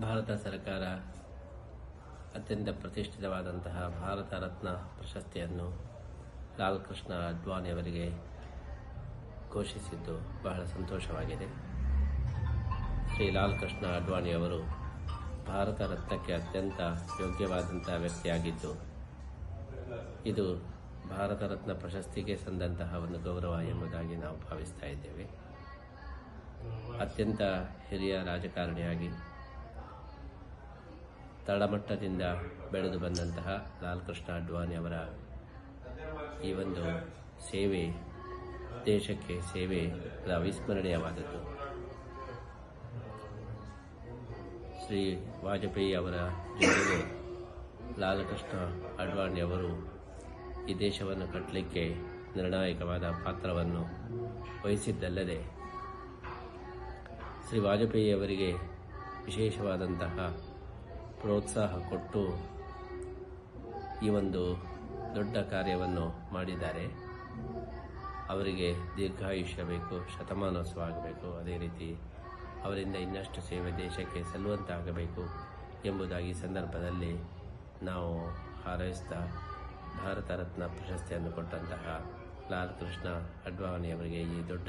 ಭಾರತ ಸರ್ಕಾರ ಅತ್ಯಂತ ಪ್ರತಿಷ್ಠಿತವಾದಂತಹ ಭಾರತ ರತ್ನ ಪ್ರಶಸ್ತಿಯನ್ನು ಲಾಲ್ ಕೃಷ್ಣ ಅಡ್ವಾಣಿ ಅವರಿಗೆ ಘೋಷಿಸಿದ್ದು ಬಹಳ ಸಂತೋಷವಾಗಿದೆ. ಶ್ರೀ ಲಾಲ್ ಕೃಷ್ಣ ಅಡ್ವಾಣಿ ಅವರು ಭಾರತ ರತ್ನಕ್ಕೆ ಅತ್ಯಂತ ಯೋಗ್ಯವಾದಂತಹ ವ್ಯಕ್ತಿಯಾಗಿದ್ದು, ಇದು ಭಾರತ ರತ್ನ ಪ್ರಶಸ್ತಿಗೆ ಸಂದಂತಹ ಒಂದು ಗೌರವ ಎಂಬುದಾಗಿ ನಾವು ಭಾವಿಸ್ತಾ ಇದ್ದೇವೆ. ಅತ್ಯಂತ ಹಿರಿಯ ರಾಜಕಾರಣಿಯಾಗಿ ತಳಮಟ್ಟದಿಂದ ಬೆಳೆದು ಬಂದಂತಹ ಲಾಲ್ ಕೃಷ್ಣ ಅಡ್ವಾಣಿ ಅವರ ಈ ಒಂದು ಸೇವೆ ದೇಶಕ್ಕೆ ಸೇವೆ ಅವಿಸ್ಮರಣೀಯವಾದದ್ದು. ಶ್ರೀ ವಾಜಪೇಯಿ ಅವರ ಜೊತೆಗೆ ಲಾಲ್ ಕೃಷ್ಣ ಅಡ್ವಾಣಿ ಅವರು ಈ ದೇಶವನ್ನು ಕಟ್ಟಲಿಕ್ಕೆ ನಿರ್ಣಾಯಕವಾದ ಪಾತ್ರವನ್ನು ವಹಿಸಿದ್ದಲ್ಲದೆ, ಶ್ರೀ ವಾಜಪೇಯಿ ಅವರಿಗೆ ವಿಶೇಷವಾದಂತಹ ಪ್ರೋತ್ಸಾಹ ಕೊಟ್ಟು ಈ ಒಂದು ದೊಡ್ಡ ಕಾರ್ಯವನ್ನು ಮಾಡಿದ್ದಾರೆ. ಅವರಿಗೆ ದೀರ್ಘಾಯುಷ್ಯ ಬೇಕು, ಶತಮಾನೋತ್ಸವ ಆಗಬೇಕು, ಅದೇ ರೀತಿ ಅವರಿಂದ ಇನ್ನಷ್ಟು ಸೇವೆ ದೇಶಕ್ಕೆ ಸಲ್ಲುವಂತಾಗಬೇಕು ಎಂಬುದಾಗಿ ಸಂದರ್ಭದಲ್ಲಿ ನಾವು ಹಾರೈಸ್ತಾ ಭಾರತ ರತ್ನ ಪ್ರಶಸ್ತಿಯನ್ನು ಕೊಟ್ಟಂತಹ ಲಾಲ್ ಕೃಷ್ಣ ಅಡ್ವಾಣಿ ಅವರಿಗೆ ಈ ದೊಡ್ಡ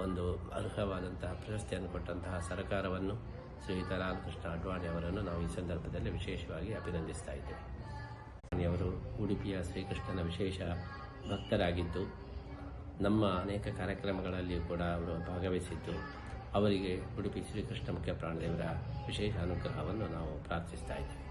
ಒಂದು ಅರ್ಹವಾದಂತಹ ಪ್ರಶಸ್ತಿಯನ್ನು ಕೊಟ್ಟಂತಹ ಸರ್ಕಾರವನ್ನು, ಶ್ರೀಯುತ ಲಾಲ್ ಕೃಷ್ಣ ಅಡ್ವಾಣಿ ಅವರನ್ನು ನಾವು ಈ ಸಂದರ್ಭದಲ್ಲಿ ವಿಶೇಷವಾಗಿ ಅಭಿನಂದಿಸ್ತಾ ಇದ್ದೇವೆ. ಅವರು ಉಡುಪಿಯ ಶ್ರೀಕೃಷ್ಣನ ವಿಶೇಷ ಭಕ್ತರಾಗಿದ್ದು, ನಮ್ಮ ಅನೇಕ ಕಾರ್ಯಕ್ರಮಗಳಲ್ಲಿಯೂ ಕೂಡ ಅವರು ಭಾಗವಹಿಸಿದ್ದು, ಅವರಿಗೆ ಉಡುಪಿ ಶ್ರೀಕೃಷ್ಣ ಮುಖ್ಯ ಪ್ರಾಣದೇವರ ವಿಶೇಷ ಅನುಗ್ರಹವನ್ನು ನಾವು ಪ್ರಾರ್ಥಿಸ್ತಾ ಇದ್ದೇವೆ.